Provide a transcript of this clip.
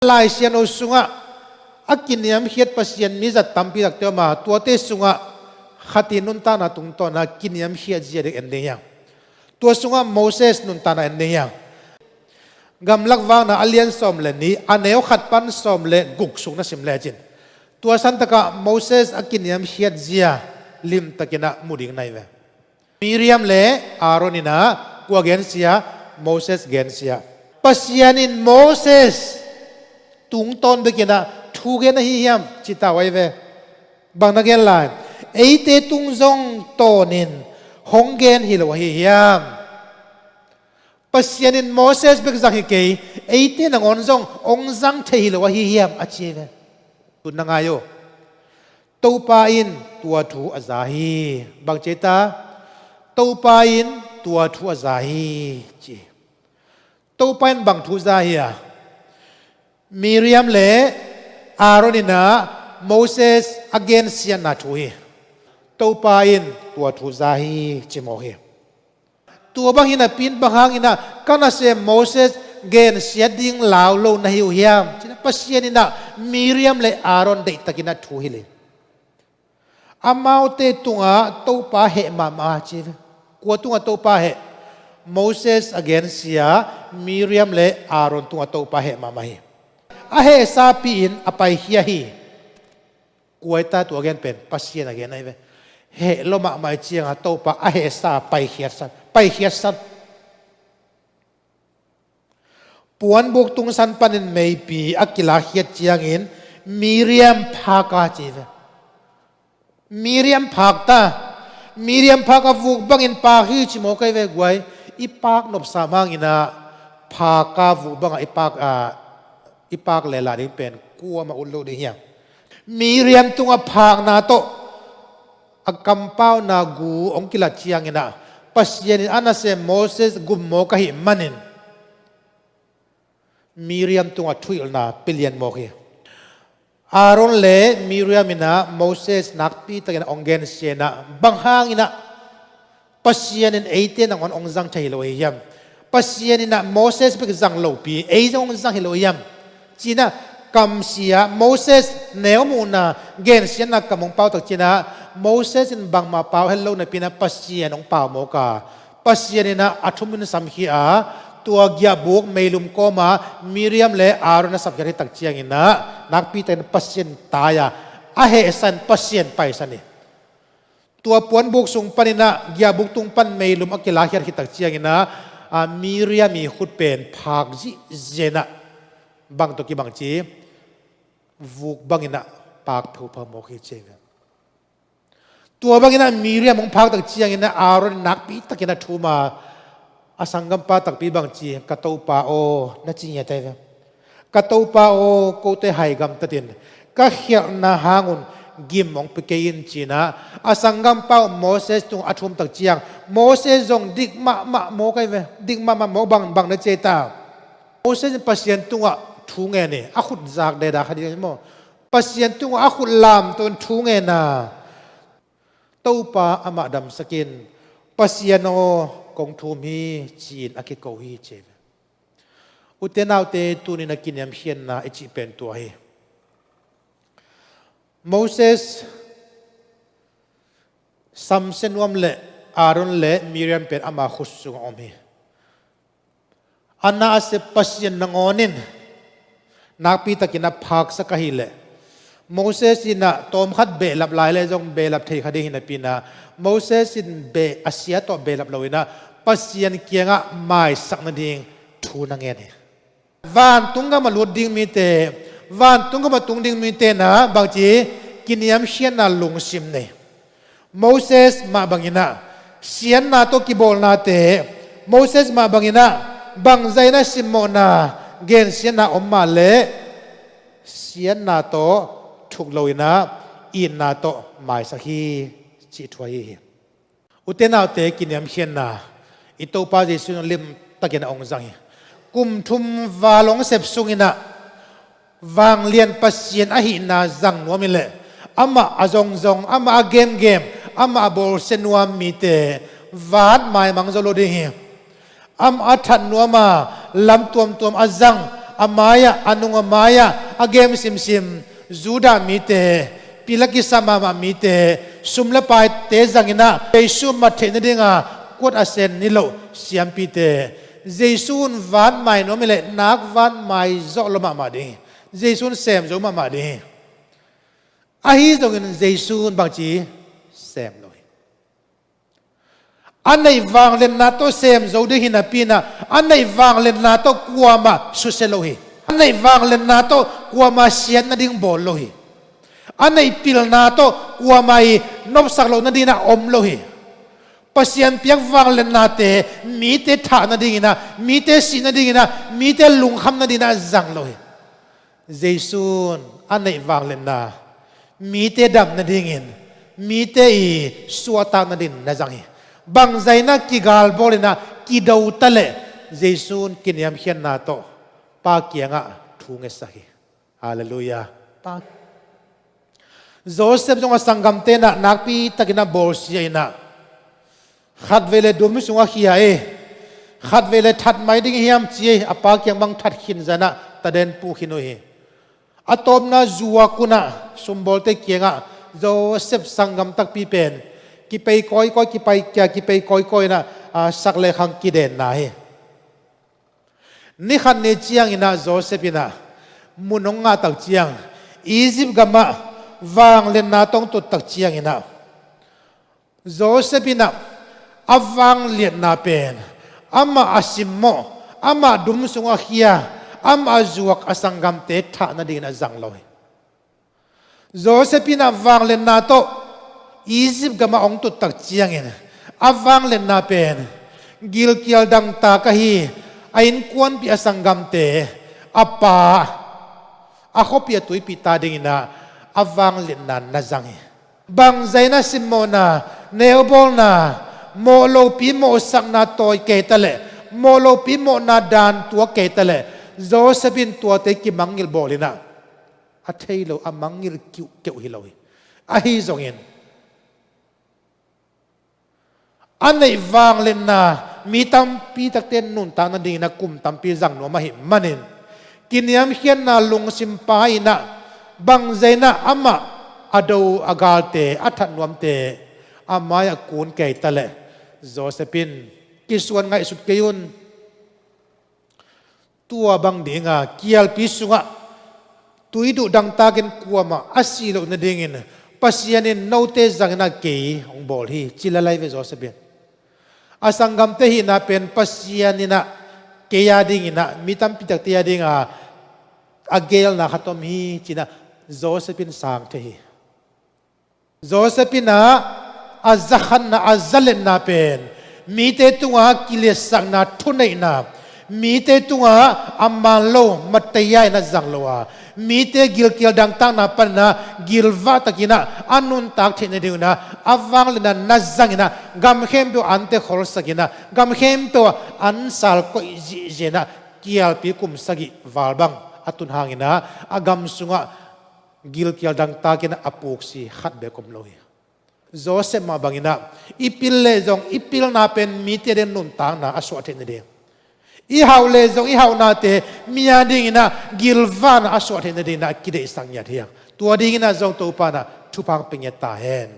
ลายเสียนอุสุงะอากินยามเฮียดปัสยันมิจัดตั้มปีดักเตมาตัวเตสุงะขัดนุนตานาตุงตอนากินยามเฮียดเจียเด็กเอ็นเดียงตัวสุงะโมเสสนุนตานาเอ็นเดียงกำลังวางนาอเลียนสอมเลนี้อันเนวขัดปันสอมเลกุกสุงนะสิมเลจินตัวสันตะกะโมเสสอากินยามเฮียดเจียลิมตะกินะมุดิงไนเวมิริยมเลอารอนินากัวเกนเซียโมเสสเกนเซียปัสยันินโมเสสตุงตอนเบกินะทูเกนะฮิยามจิตาไว้เวบางนักเรียนลายไอเตตุงซงตอนินฮงเกนฮิลวะฮิยามปัสยานินโมเสสเบกซักฮิเกยไอเตนังอนซงองซังเทฮิลวะฮิยามอาชีเวตุนนังอายุตูปาอินตัวทูอาซาฮีบางเจตาตูปาอินตัวทูอาซาฮีจีตูปาอินบางทูซาฮีมิริยมเลอารอนินาโมเสส against ยันนาทูฮีตัวปาอินตัวทูซาฮีจิโมฮีตัวบางหินะปินบางหางหินะกันนะเซโมเสสเกนเสียดิ่งลาวโลนะฮิวฮิยามจินะปัสยานินะมิริยมเลอารอนเดตะกินะทูฮีเลอามาอุเตตุงะตัวปาเหมามาจีกัวตุงะตัวปาเหโมเสส against เสียมิริยมเลอารอนตุงะตัวปาเหมามาฮีอาเฮซาปีนอไปเฮียฮีกวยตาตัวเกนเป็นปัสยานะเกนไอเวเฮโลมาไม่เจียงตัวปะอาเฮซาไปเฮียสันไปเฮียสันปวนบุกตุงสันปันินไม่ปีอักิลาเฮียเจียงอินมิริยมพากาจีเวมิริยมพากตามิริยมพากาฟุกบังอินปาฮีจิโมกไอเวกวยอีปากนบสามังอินะพากาฟุกบังอีปากเลลาดิเป็นกัวมาอุลโลดิเฮียมีเรียมตุงอภากนาโตอกัมเป้านากูองกิลาเชียงนะปัสยานิอานาเซโมเสสกุมโมกะฮิมันินมีเรียมตุงอทุยลนาเปลี่ยนโมกีอารอนเลมีเรียมินะโมเสสนักปีตะกันองเกนเซียนะบังหางอินะปัสยานินเอเตนังอนองซังชัยโลเฮียมปัสยานินะโมเสสเปกซังโลปีเอซองซังฮิโลเฮียมจีน่ากัมเสียโมเสสเนวมูนาเกนเสียนักกัมงเป้าตักจีน่าโมเสสนบังมาเป้าเฮลโลในปีน่าปัสเซียนองเป้าโมกาปัสเซียนน่ะอัฐุมินสัมขีอาตัวกียบุกเมลุมโกมามิริยมเลอารอนสับยาริตักเจียงอินะนักปีเตนปัสเซียนตายาอาเฮสันปัสเซียนไปสันนี่ตัวปวนบุกสุงปันินะกียบุกตุงปันเมลุมอักิลาฮิริตักเจียงอินะมิริยมีขุดเป็นภาคจีเจนะบางตัวกีบางจีวุกบางอินะปากถูพมโคเจงตัวบางอินะมีเรียมของภาคตักเจียงอินะอารอนนักปีตักอินะทูมาอสังกัมปาตักปีบางจีกะตูปาโอนั่นจริงยังไงกะตูปาโอโกเตไฮกัมตัดินกะเขียนาหาnguนกิมมองไปเกินจีนะอสังกัมปาโมเสสตุงอัฐุมตักเจียงโมเสสจงดิกมาโมกันเวดิกมาโมบางนั่นเจตาโมเสสปัสยันตุงอะทูเงนี่อาขุดจากเดดาคดีนี้มั้งปัสยันตุงอาขุดลามตัวทูเงน่ะตัวปาอามาดัมสกินปัสยันโอกงทูมีจีนอากิโกฮีเจมอุเทนเอาเตตูนินักกินยามเฮียนนะไอจีเป็นตัวเฮโมเสสซัมเซนวมเลอารอนเลมิเรียมเป็นอามาขุสซุงอมเฮอันน่าเสปัสยันนงอนินนักปีตะกินพักสักหิเลโมเสสินะตอมขัดเบลับลายเลยจงเบลับเทคดีหินะปีนะโมเสสินเบอาเซียต่อเบลับเลยนะปัสยันเกียงะไม่สักนาดิ่งทูนังเงินวันตุงก็มาลุดดิ่งมีเตวันตุงก็มาตุงดิ่งมีเตนะบางทีกินยามเชียนน่ะลงซิมเนี่ยโมเสสมาบางอินะเชียนน่ะตัวกิบอลน่ะเตโมเสสมาบางอินะบางใจน่ะซิมโมน่ะเกณฑ์เสียนนาอมมาเลเสียนนาโตถูกลอยนะอินนาโตไม่สักทีจิตไว้อุเทนเอาเตกินยามเชียนนาอิโตปาจิสุนลิมตะเกียนองจังกุมทุมวาลงเสพสุงินะวางเลียนปัสเซียนอหินาจังนัวมิเลอามาอจงอามาเกมอามาบอลเซนัวมิเตวาดไม่มังจโลดีอามาทันนัวมาลำตัวอาจัง amaya anung amaya agem sim Juda mite pilaki sama mite sumla pai te zangina Jesu mathe na dinga kot asen nilo siam pite Jesun van mai no mele nak van mai zo lo ma di Jesun sem zo ma di ahi zongin Jesun bang chi sem lo anai wang len na to sem zo de hina pina anai wang len na to kuama suselohi anai wang len na to kuama sian na ding bol lohi anai pil na to kuama I nop saklo na dina om lohi pasian piak wang len na te mi te tha na ding ina mi te sin na ding ina mi te lung kham na dina zang lohi Jesun anai wang len na mi te dam na ding in mi te I suata na din na zang bang zaina kigal bolina kidau tale Jesun kiniam hian na to pa kianga thunge sahi hallelujah pa Joseph jonga sangam te na nakpi takina bol siaina khat vele dum sunga khia khat vele that mai ding hiam chi apa kyang bang that khin jana taden pu khinoi atom na zuwa kuna sumbol te kianga Joseph sangam tak pi pen ki pei koi ki pai kya ki pei koi na sakle khang ki den na he ni khan ne chiang ina Joseph ina munong nga tak chiang Egypt gama wang len na tong tu tak chiang ina Joseph ina awang liat na pen ama asimmo ama dum sunga khia ama zuak asangam te tha na ding na zang loi Joseph ina wang len na to Egypt gama ong tu tak chiang in awang len na pen gil kial dang ta ka hi ain kwan pi asangam te apa akopia tui pi ta ding ina awang len na na zang bang zaina simona neobol na mo lo pi mo sak na toy ke tale mo lo pi mo na dan tua ke tale Josephine tua te ki mangil bolina a thailo a mangil keu hiloi a hi zongin anei wang len na mi tam pi tak ten nun ta na ding na kum tam pi zang no ma hi manin kiniam hian na lung sim pa ina bang zaina ama ado agalte athan nuam te amaya kun ke tale Josephine kiswan ngai sut keyun tua bang dinga kial pisunga tuidu dang takin kuama asilo na dingin pasianin note zangna ke ong bol hi chilalai ve Josephine asangam te hi na pen pasianina keya dingina mitam pitak te dinga agel na khatom hi china Josephine sang te hi Josephine azakhan na azalen na pen mite tunga kilesak na thunai na mite tunga amalo matayai na zanglowa mite gilkial dang tang na pan na gilva takina anun tak thine deuna awang lena nazangina gam khempo ante khol sakina gam khempo ansal ko jena kial pi kum sagi walbang atun hangina agam sunga gilkial dang takina apuksi khat be kom loi Joseph ma bangina ipil le jong ipil na pen mite den nun tang na aswa thine de I hau le zong I hau na te mia ding ina gilvan aswa thine de na kide sang ya thia tua ding ina zong to pa na thupang pingeta hen